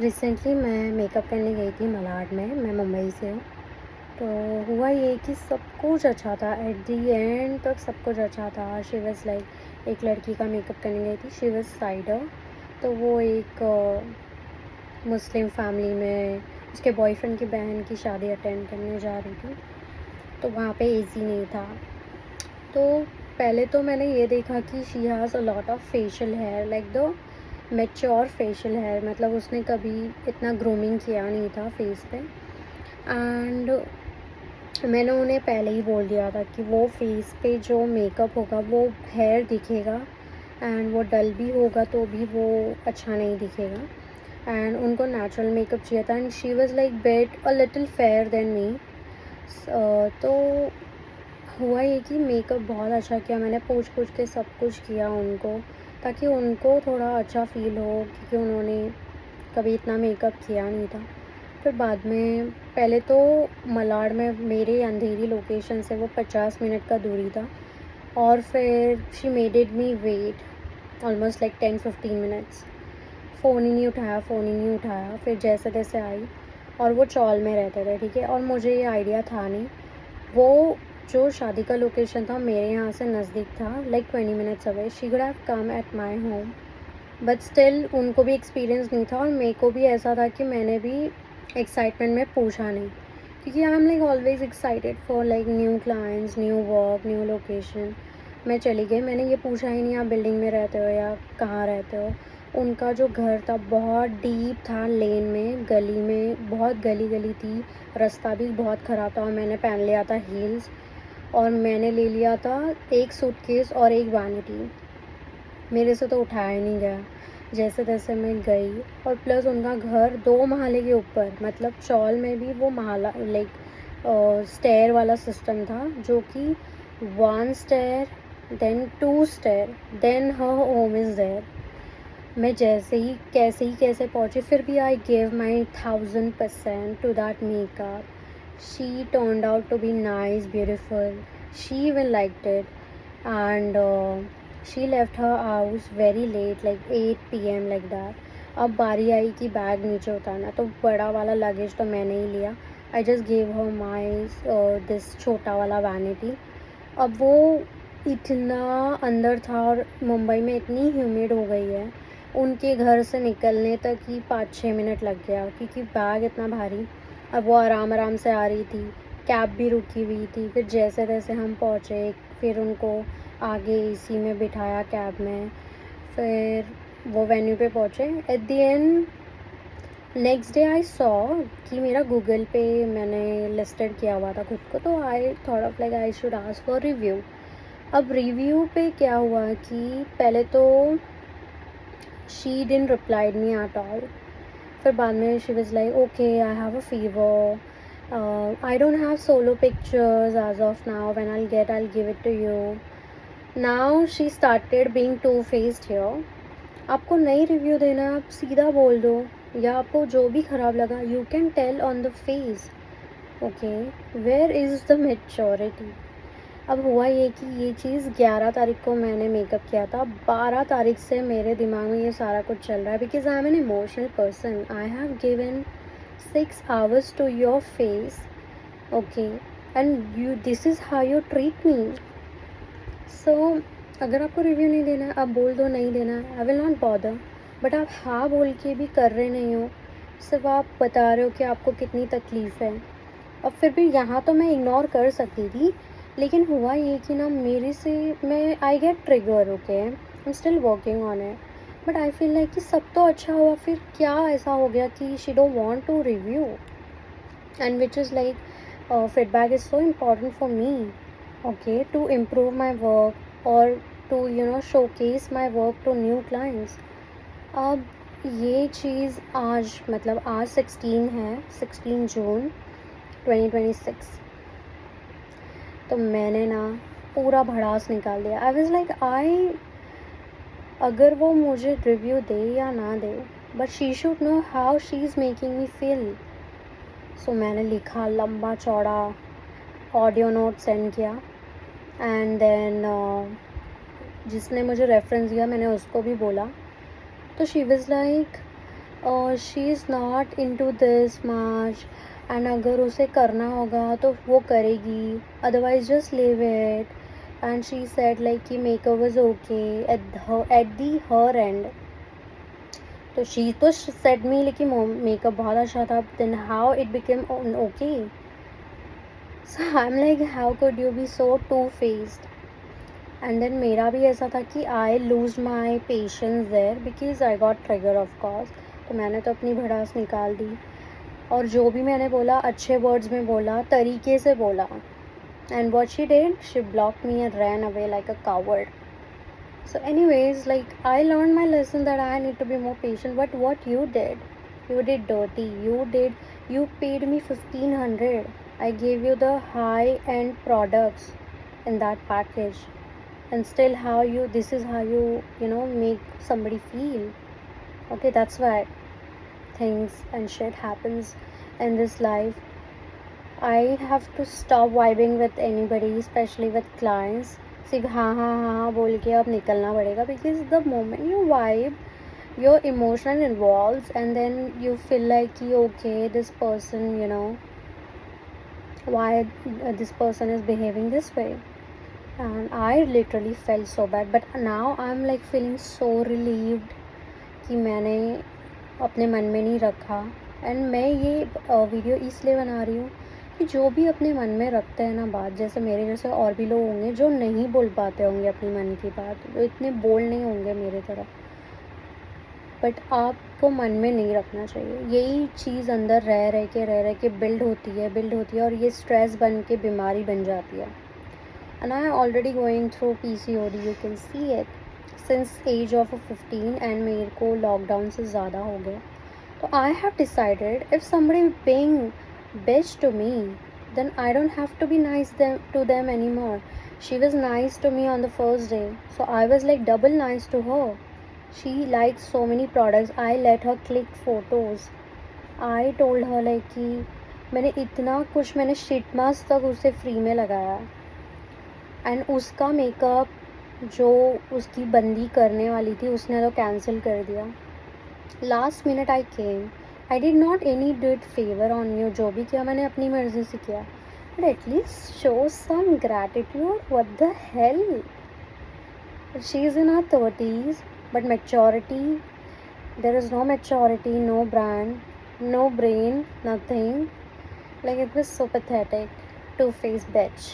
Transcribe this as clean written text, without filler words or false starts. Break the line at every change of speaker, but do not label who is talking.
Recently मैं makeup करने गई थी मलाड में। मैं मुंबई से हूँ। तो हुआ ये कि सब कुछ अच्छा था, एट दी एंड तक सब कुछ अच्छा था। शी वज़ लाइक, एक लड़की का मेकअप करने गई थी, शी वज़ साइडर। तो वो एक मुस्लिम फैमिली में उसके बॉयफ्रेंड की बहन की शादी अटेंड करने जा रही थी। तो वहाँ पे एसी नहीं था। तो पहले तो मैंने ये देखा कि she has a lot of facial hair, like the mature facial hair, मतलब उसने कभी इतना ग्रूमिंग किया नहीं था फेस पे। एंड मैंने उन्हें पहले ही बोल दिया था कि वो फेस पे जो मेकअप होगा वो हेयर दिखेगा, एंड वो डल भी होगा तो भी वो अच्छा नहीं दिखेगा। एंड उनको नेचुरल मेकअप चाहिए था, and she was like bit a little fair than me. तो हुआ ये कि मेकअप बहुत अच्छा किया मैंने, पूछ पूछ के सब कुछ किया उनको, ताकि उनको थोड़ा अच्छा फ़ील हो, क्योंकि उन्होंने कभी इतना मेकअप किया नहीं था। फिर बाद में, पहले तो मलाड में मेरे अंधेरी लोकेशन से वो 50 मिनट का दूरी था, और फिर she maded me wait almost like 10-15 minutes. Phone ही नहीं उठाया, फ़ोन ही नहीं उठाया। फिर जैसे तैसे आई, और वो चौल में रहते थे, ठीक है, और मुझे ये आइडिया था नहीं। वो जो शादी का लोकेशन था मेरे यहाँ से नज़दीक था, like 20 minutes away. She could have come at my home, but still उनको भी एक्सपीरियंस नहीं था, और मेरे को भी ऐसा था कि मैंने भी एक्साइटमेंट में पूछा नहीं, क्योंकि आई am like always excited for like new clients, new work, new location. मैं चली गई, मैंने ये पूछा ही नहीं आप बिल्डिंग में रहते हो या कहाँ रहते हो। उनका जो घर था बहुत डीप था, लेन में, गली में, बहुत गली गली थी, रास्ता भी बहुत ख़राब था, और मैंने पहन लिया था हील्स, और मैंने ले लिया था एक सूटकेस और एक वैनिटी। मेरे से तो उठाया ही नहीं गया। जैसे तैसे मैं गई, और प्लस उनका घर 2 महले के ऊपर, मतलब चौल में भी वो महला लाइक स्टेयर वाला सिस्टम था, जो कि 1 stair, then 2 stair, then her home is there. मैं जैसे ही कैसे पहुँची, फिर भी I give my 1000% to that makeup. She turned out to be nice, beautiful, she even liked it, and she left her house very late, like 8 p.m. like that. अब बारी आई कि बैग नीचे उतारना, तो बड़ा वाला लगेज तो मैंने ही लिया। I just gave her my this छोटा वाला वैनिटी। अब वो इतना अंदर था, और मुंबई में इतनी ह्यूमिड हो गई है, उनके घर से निकलने तक ही 5-6 मिनट लग गया, क्योंकि बैग इतना भारी। अब वो आराम आराम से आ रही थी, कैब भी रुकी हुई थी। फिर जैसे तैसे हम पहुँचे, फिर उनको आगे एसी में बिठाया कैब में, फिर वो वेन्यू पे पहुँचे। At the end next day I saw कि मेरा गूगल पे मैंने लिस्टेड किया हुआ था खुद को, तो I thought of like I should ask for review. अब रिव्यू पे क्या हुआ कि पहले तो she didn't replied me at all. फिर बाद में she was like, okay I have a fever, I don't have solo pictures as of now. When I'll get, I'll give it to you. Now she started being two-faced here. आपको नहीं review देना, आप सीधा बोल दो, या आपको जो भी ख़राब लगा you can tell on the face. Okay, where is the maturity. अब हुआ ये कि ये चीज़ 11 तारीख को मैंने मेकअप किया था, 12 तारीख से मेरे दिमाग में ये सारा कुछ चल रहा है, because I am an emotional person. I have given 6 hours to your face, okay, and you, this is how you treat me. So अगर आपको रिव्यू नहीं देना है, आप बोल दो नहीं देना है, I will not bother. But आप हाँ बोल के भी कर रहे नहीं हो, सिर्फ आप बता रहे हो कि आपको कितनी तकलीफ़ है। अब फिर भी यहाँ तो मैं इग्नोर कर सकती थी, लेकिन हुआ ये कि ना मेरे से, मैं I get trigger, okay, I am still working on it, but I feel like कि सब तो अच्छा हुआ, फिर क्या ऐसा हो गया कि she don't want to review, and which is like feedback is so important for me, okay, to improve my work, or to showcase my work to new clients. अब ये चीज़ आज, मतलब आज 16 है, 16 जून 2026, तो मैंने ना पूरा भड़ास निकाल दिया। आई वॉज लाइक, अगर वो मुझे रिव्यू दे या ना दे, but she should know how she is making me feel. So मैंने लिखा लंबा चौड़ा, ऑडियो नोट सेंड किया, एंड देन जिसने मुझे रेफरेंस दिया मैंने उसको भी बोला। तो she was like, she is not into this much, and अगर उसे करना होगा तो वो करेगी, otherwise just leave it. And she said like कि makeup was okay at the her end. तो शी तो सेड मी लेकिन मेकअप बहुत अच्छा था. Then how it became okay. So I am like how could you be so two faced. And then मेरा भी ऐसा था कि I lose my patience there because I got trigger of course. तो मैंने तो अपनी भड़ास निकाल दी, और जो भी मैंने बोला अच्छे वर्ड्स में बोला, तरीके से बोला. And what she did, she blocked me and ran away like a coward. So anyways, like I learned my lesson that I need to be more patient. But what you did dirty. You paid me 1500. I gave you the high end products in that package. And still this is how you know, make somebody feel. Okay, that's why things and shit happens in this life. I have to stop vibing with anybody, especially with clients. सिर्फ हाँ हाँ हाँ हाँ बोल के अब निकलना पड़ेगा, because the moment you vibe, your emotional involves, and then you feel like कि okay, this person, you know, why this person is behaving this way. And I literally felt so bad, but now I'm like feeling so relieved कि मैंने अपने मन में नहीं रखा. And मैं ये वीडियो इसलिए बना रही हूँ कि जो भी अपने मन में रखते हैं ना बात, जैसे मेरे जैसे और भी लोग होंगे जो नहीं बोल पाते होंगे अपनी मन की बात, जो इतने बोल नहीं होंगे मेरे तरह, बट आपको मन में नहीं रखना चाहिए. यही चीज़ अंदर रह के बिल्ड होती है और ये स्ट्रेस बन के बीमारी बन जाती है. And I already going through PCOD, you can see it since age of 15, and मेरे को लॉकडाउन से ज़्यादा हो गया. So I have decided if somebody being bitch to me, then I don't have to be nice to them anymore. She was nice to me on the first day, so I was like double nice to her. She likes so many products. I let her click photos. I told her like कि मैंने इतना कुछ, मैंने sheet mask तक उसे free में लगाया. And उसका मेकअप जो उसकी बंदी करने वाली थी उसने तो कैंसिल कर दिया. Last minute I came. I did not any did favour on you. जो भी किया मैंने अपनी मर्जी से किया, but at least show some gratitude. What the hell. She is in her 30s, but maturity, there is no maturity, no brand, no brain, nothing. Like it was so pathetic. Two-faced bitch.